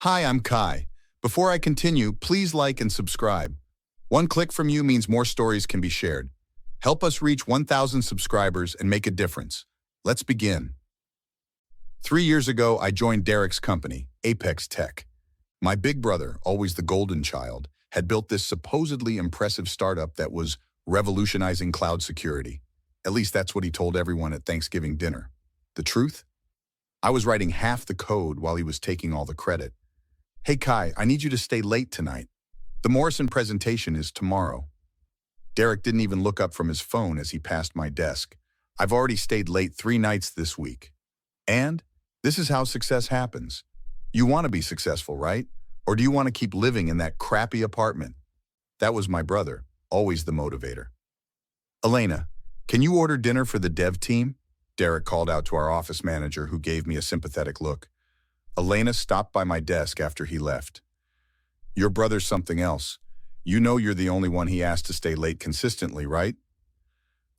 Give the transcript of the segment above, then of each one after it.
Hi, I'm Kai. Before I continue, please like and subscribe. One click from you means more stories can be shared. Help us reach 1,000 subscribers and make a difference. Let's begin. 3 years ago, I joined Derek's company, Apex Tech. My big brother, always the golden child, had built this supposedly impressive startup that was revolutionizing cloud security. At least that's what he told everyone at Thanksgiving dinner. The truth? I was writing half the code while he was taking all the credit. Hey Kai, I need you to stay late tonight. The Morrison presentation is tomorrow. Derek didn't even look up from his phone as he passed my desk. I've already stayed late 3 nights this week. And this is how success happens. You want to be successful, right? Or do you want to keep living in that crappy apartment? That was my brother, always the motivator. Elena, can you order dinner for the dev team? Derek called out to our office manager, who gave me a sympathetic look. Elena stopped by my desk after he left. Your brother's something else. You know you're the only one he asked to stay late consistently, right?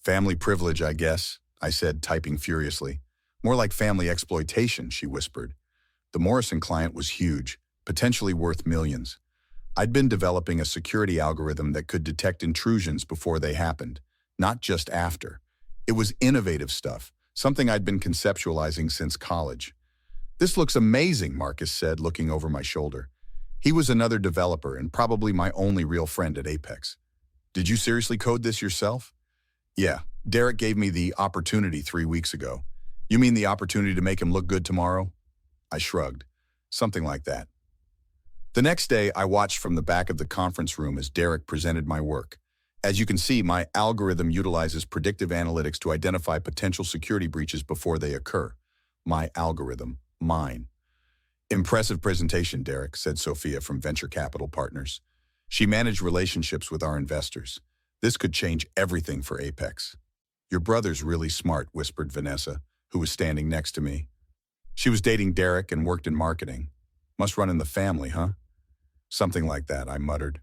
Family privilege, I guess, I said, typing furiously. More like family exploitation, she whispered. The Morrison client was huge, potentially worth millions. I'd been developing a security algorithm that could detect intrusions before they happened, not just after. It was innovative stuff, something I'd been conceptualizing since college. This looks amazing, Marcus said, looking over my shoulder. He was another developer and probably my only real friend at Apex. Did you seriously code this yourself? Yeah, Derek gave me the opportunity 3 weeks ago. You mean the opportunity to make him look good tomorrow? I shrugged. Something like that. The next day, I watched from the back of the conference room as Derek presented my work. As you can see, my algorithm utilizes predictive analytics to identify potential security breaches before they occur. My algorithm. Mine. Impressive presentation, Derek, said Sophia from Venture Capital Partners. She managed relationships with our investors. This could change everything for Apex. Your brother's really smart, whispered Vanessa, who was standing next to me. She was dating Derek and worked in marketing. Must run in the family, huh? Something like that, I muttered.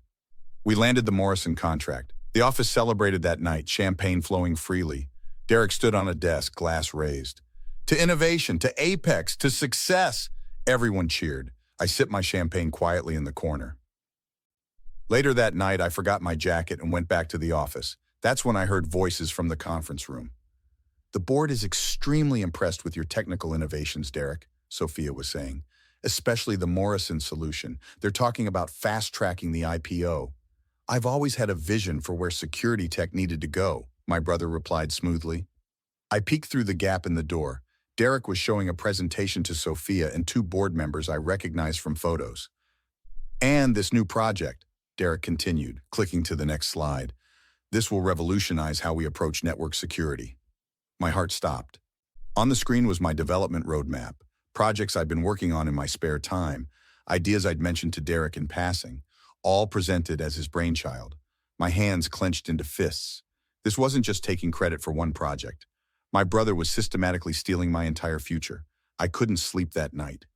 We landed the Morrison contract. The office celebrated that night, champagne flowing freely. Derek stood on a desk, glass raised. To innovation, to Apex, to success. Everyone cheered. I sipped my champagne quietly in the corner. Later that night, I forgot my jacket and went back to the office. That's when I heard voices from the conference room. The board is extremely impressed with your technical innovations, Derek, Sophia was saying, especially the Morrison solution. They're talking about fast-tracking the IPO. I've always had a vision for where security tech needed to go, my brother replied smoothly. I peeked through the gap in the door. Derek was showing a presentation to Sophia and 2 board members I recognized from photos. And this new project, Derek continued, clicking to the next slide. This will revolutionize how we approach network security. My heart stopped. On the screen was my development roadmap, projects I'd been working on in my spare time, ideas I'd mentioned to Derek in passing, all presented as his brainchild. My hands clenched into fists. This wasn't just taking credit for one project. My brother was systematically stealing my entire future. I couldn't sleep that night.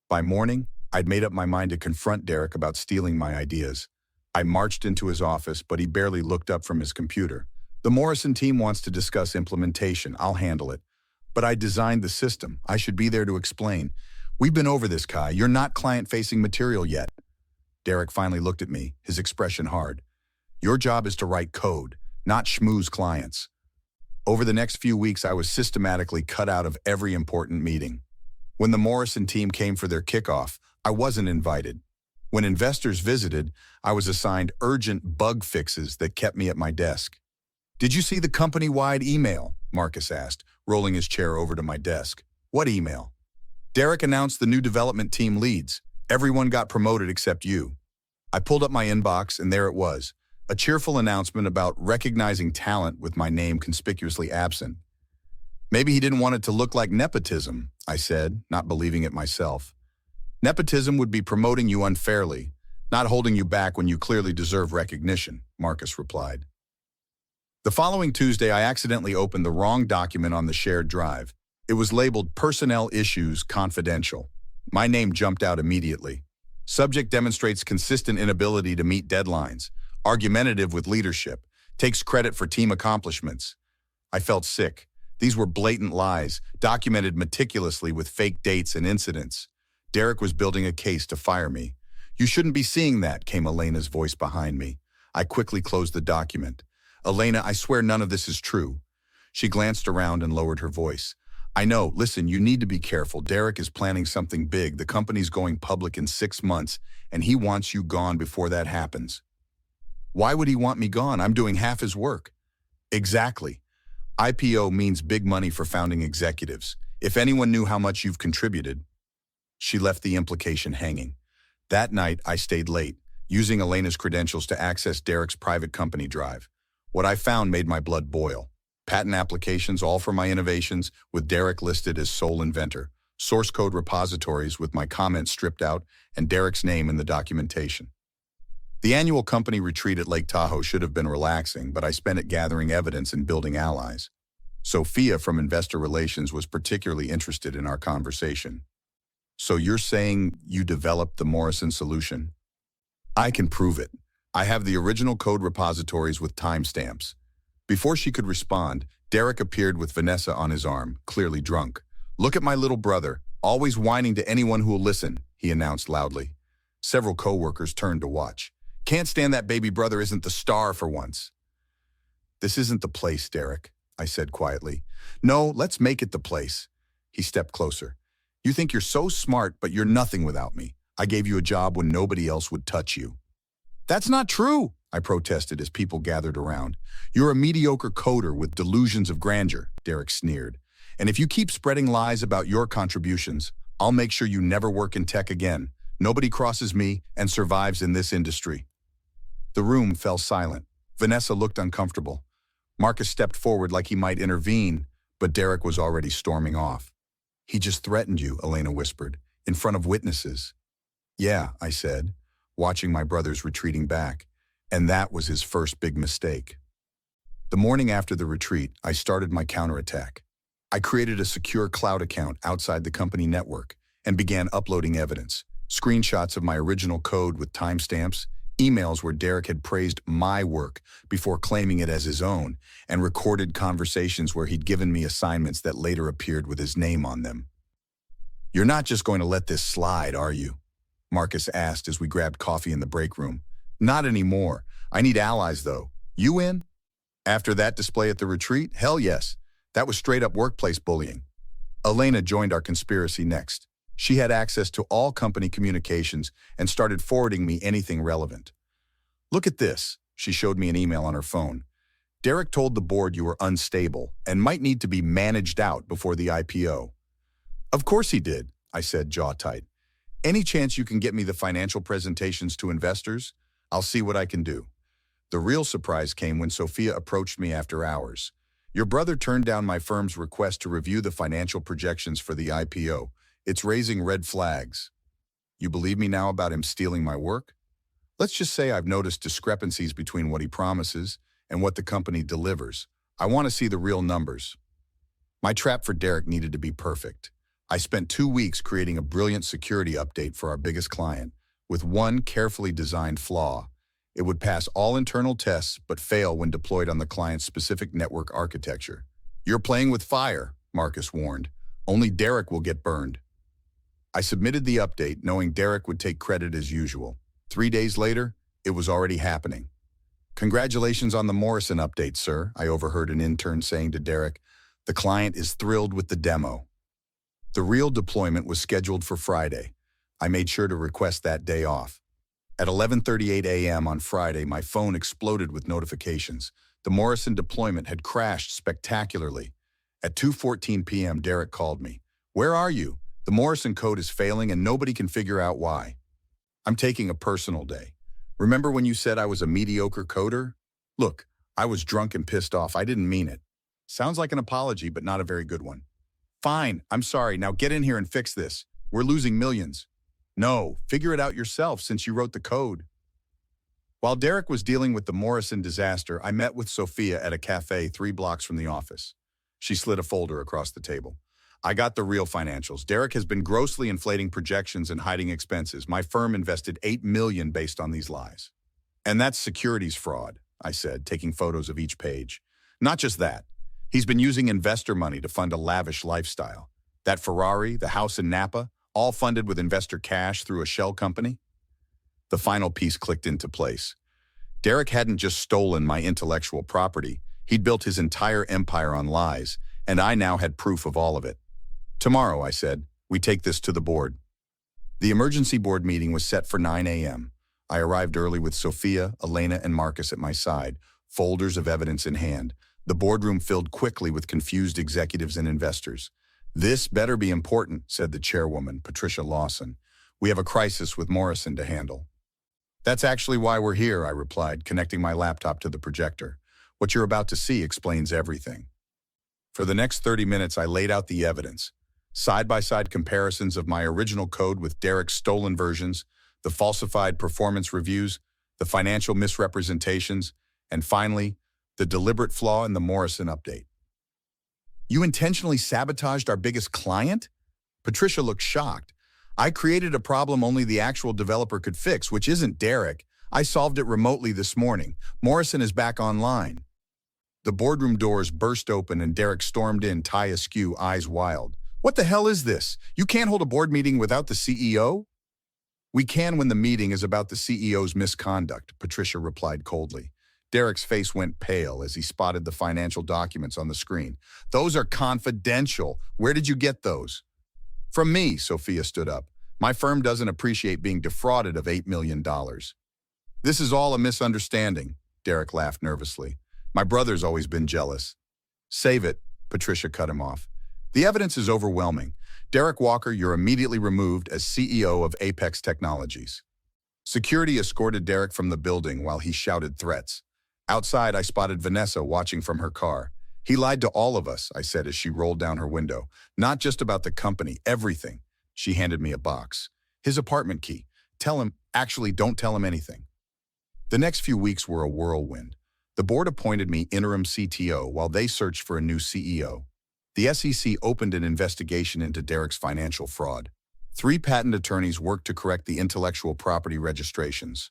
By morning, I'd made up my mind to confront Derek about stealing my ideas. I marched into his office, but he barely looked up from his computer. The Morrison team wants to discuss implementation. I'll handle it. But I designed the system. I should be there to explain. We've been over this, Kai. You're not client-facing material yet. Derek finally looked at me, his expression hard. Your job is to write code, not schmooze clients. Over the next few weeks, I was systematically cut out of every important meeting. When the Morrison team came for their kickoff, I wasn't invited. When investors visited, I was assigned urgent bug fixes that kept me at my desk. Did you see the company-wide email? Marcus asked, rolling his chair over to my desk. What email? Derek announced the new development team leads. Everyone got promoted except you. I pulled up my inbox, and there it was. A cheerful announcement about recognizing talent with my name conspicuously absent. Maybe he didn't want it to look like nepotism, I said, not believing it myself. Nepotism would be promoting you unfairly, not holding you back when you clearly deserve recognition, Marcus replied. The following Tuesday, I accidentally opened the wrong document on the shared drive. It was labeled Personnel Issues Confidential. My name jumped out immediately. Subject demonstrates consistent inability to meet deadlines. Argumentative with leadership, takes credit for team accomplishments. I felt sick. These were blatant lies, documented meticulously with fake dates and incidents. Derek was building a case to fire me. You shouldn't be seeing that, came Elena's voice behind me. I quickly closed the document. Elena, I swear none of this is true. She glanced around and lowered her voice. I know, listen, you need to be careful. Derek is planning something big. The company's going public in 6 months, and he wants you gone before that happens. Why would he want me gone? I'm doing half his work. Exactly. IPO means big money for founding executives. If anyone knew how much you've contributed. She left the implication hanging. That night, I stayed late, using Elena's credentials to access Derek's private company drive. What I found made my blood boil. Patent applications, all for my innovations, with Derek listed as sole inventor. Source code repositories with my comments stripped out and Derek's name in the documentation. The annual company retreat at Lake Tahoe should have been relaxing, but I spent it gathering evidence and building allies. Sophia from Investor Relations was particularly interested in our conversation. So you're saying you developed the Morrison solution? I can prove it. I have the original code repositories with timestamps. Before she could respond, Derek appeared with Vanessa on his arm, clearly drunk. Look at my little brother, always whining to anyone who will listen, he announced loudly. Several co-workers turned to watch. Can't stand that baby brother isn't the star for once. This isn't the place, Derek, I said quietly. No, let's make it the place. He stepped closer. You think you're so smart, but you're nothing without me. I gave you a job when nobody else would touch you. That's not true, I protested as people gathered around. You're a mediocre coder with delusions of grandeur, Derek sneered. And if you keep spreading lies about your contributions, I'll make sure you never work in tech again. Nobody crosses me and survives in this industry. The room fell silent. Vanessa looked uncomfortable. Marcus stepped forward like he might intervene, but Derek was already storming off. He just threatened you, Elena whispered, in front of witnesses. Yeah, I said, watching my brothers retreating back. And that was his first big mistake. The morning after the retreat, I started my counterattack. I created a secure cloud account outside the company network and began uploading evidence, screenshots of my original code with timestamps, emails where Derek had praised my work before claiming it as his own, and recorded conversations where he'd given me assignments that later appeared with his name on them. You're not just going to let this slide, are you? Marcus asked as we grabbed coffee in the break room. Not anymore. I need allies, though. You in? After that display at the retreat? Hell yes. That was straight-up workplace bullying. Elena joined our conspiracy next. She had access to all company communications and started forwarding me anything relevant. Look at this. She showed me an email on her phone. Derek told the board you were unstable and might need to be managed out before the IPO. Of course he did, I said, jaw tight. Any chance you can get me the financial presentations to investors? I'll see what I can do. The real surprise came when Sophia approached me after hours. Your brother turned down my firm's request to review the financial projections for the IPO. It's raising red flags. You believe me now about him stealing my work? Let's just say I've noticed discrepancies between what he promises and what the company delivers. I want to see the real numbers. My trap for Derek needed to be perfect. I spent 2 weeks creating a brilliant security update for our biggest client, with one carefully designed flaw. It would pass all internal tests but fail when deployed on the client's specific network architecture. You're playing with fire, Marcus warned. Only Derek will get burned. I submitted the update knowing Derek would take credit as usual. 3 days later, it was already happening. Congratulations on the Morrison update, sir, I overheard an intern saying to Derek. The client is thrilled with the demo. The real deployment was scheduled for Friday. I made sure to request that day off. At 11:38 a.m. on Friday, my phone exploded with notifications. The Morrison deployment had crashed spectacularly. At 2:14 p.m., Derek called me. Where are you? The Morrison code is failing and nobody can figure out why. I'm taking a personal day. Remember when you said I was a mediocre coder? Look, I was drunk and pissed off. I didn't mean it. Sounds like an apology, but not a very good one. Fine, I'm sorry. Now get in here and fix this. We're losing millions. No, figure it out yourself since you wrote the code. While Derek was dealing with the Morrison disaster, I met with Sophia at a cafe 3 blocks from the office. She slid a folder across the table. I got the real financials. Derek has been grossly inflating projections and hiding expenses. My firm invested $8 million based on these lies. And that's securities fraud, I said, taking photos of each page. Not just that. He's been using investor money to fund a lavish lifestyle. That Ferrari, the house in Napa, all funded with investor cash through a shell company? The final piece clicked into place. Derek hadn't just stolen my intellectual property, he'd built his entire empire on lies, and I now had proof of all of it. Tomorrow, I said, we take this to the board. The emergency board meeting was set for 9 a.m. I arrived early with Sophia, Elena, and Marcus at my side, folders of evidence in hand. The boardroom filled quickly with confused executives and investors. "This better be important," said the chairwoman, Patricia Lawson. "We have a crisis with Morrison to handle." "That's actually why we're here," I replied, connecting my laptop to the projector. "What you're about to see explains everything." For the next 30 minutes, I laid out the evidence. Side-by-side comparisons of my original code with Derek's stolen versions, the falsified performance reviews, the financial misrepresentations, and finally, the deliberate flaw in the Morrison update. "You intentionally sabotaged our biggest client?" Patricia looked shocked. "I created a problem only the actual developer could fix, which isn't Derek. I solved it remotely this morning. Morrison is back online." The boardroom doors burst open and Derek stormed in, tie askew, eyes wild. "What the hell is this? You can't hold a board meeting without the CEO?" "We can when the meeting is about the CEO's misconduct," Patricia replied coldly. Derek's face went pale as he spotted the financial documents on the screen. "Those are confidential. Where did you get those?" "From me," Sophia stood up. "My firm doesn't appreciate being defrauded of $8 million. "This is all a misunderstanding," Derek laughed nervously. "My brother's always been jealous." "Save it," Patricia cut him off. "The evidence is overwhelming. Derek Walker, you're immediately removed as CEO of Apex Technologies." Security escorted Derek from the building while he shouted threats. Outside, I spotted Vanessa watching from her car. "He lied to all of us," I said as she rolled down her window. "Not just about the company, everything." She handed me a box. "His apartment key. Tell him, actually, don't tell him anything." The next few weeks were a whirlwind. The board appointed me interim CTO while they searched for a new CEO. The SEC opened an investigation into Derek's financial fraud. 3 patent attorneys worked to correct the intellectual property registrations.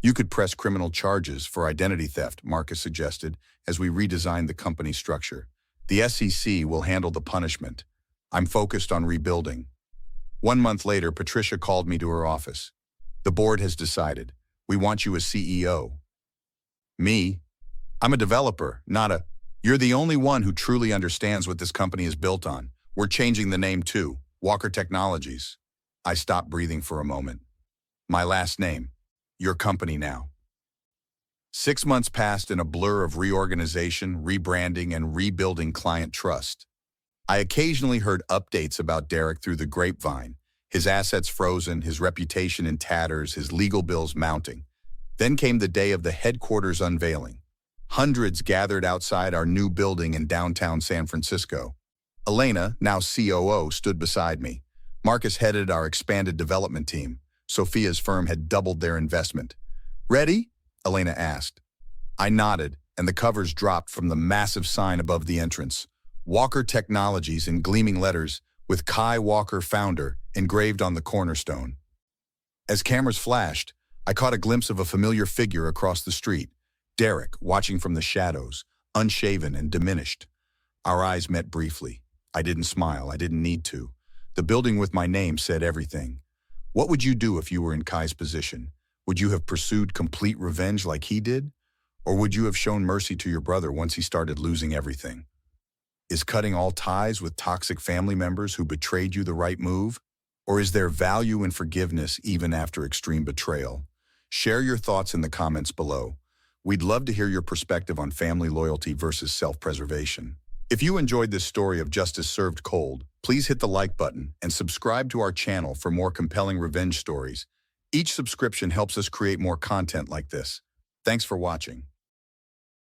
"You could press criminal charges for identity theft," Marcus suggested, as we redesigned the company structure. "The SEC will handle the punishment. I'm focused on rebuilding." 1 month later, Patricia called me to her office. "The board has decided. We want you as CEO." "Me? I'm a developer, not a..." "You're the only one who truly understands what this company is built on. We're changing the name too, Walker Technologies." I stopped breathing for a moment. "My last name. Your company now." 6 months passed in a blur of reorganization, rebranding, and rebuilding client trust. I occasionally heard updates about Derek through the grapevine, his assets frozen, his reputation in tatters, his legal bills mounting. Then came the day of the headquarters unveiling. Hundreds gathered outside our new building in downtown San Francisco. Elena, now COO, stood beside me. Marcus headed our expanded development team. Sophia's firm had doubled their investment. "Ready?" Elena asked. I nodded, and the covers dropped from the massive sign above the entrance. Walker Technologies in gleaming letters, with Kai Walker, founder, engraved on the cornerstone. As cameras flashed, I caught a glimpse of a familiar figure across the street. Derek, watching from the shadows, unshaven and diminished. Our eyes met briefly. I didn't smile, I didn't need to. The building with my name said everything. What would you do if you were in Kai's position? Would you have pursued complete revenge like he did? Or would you have shown mercy to your brother once he started losing everything? Is cutting all ties with toxic family members who betrayed you the right move? Or is there value in forgiveness even after extreme betrayal? Share your thoughts in the comments below. We'd love to hear your perspective on family loyalty versus self-preservation. If you enjoyed this story of justice served cold, please hit the like button and subscribe to our channel for more compelling revenge stories. Each subscription helps us create more content like this. Thanks for watching.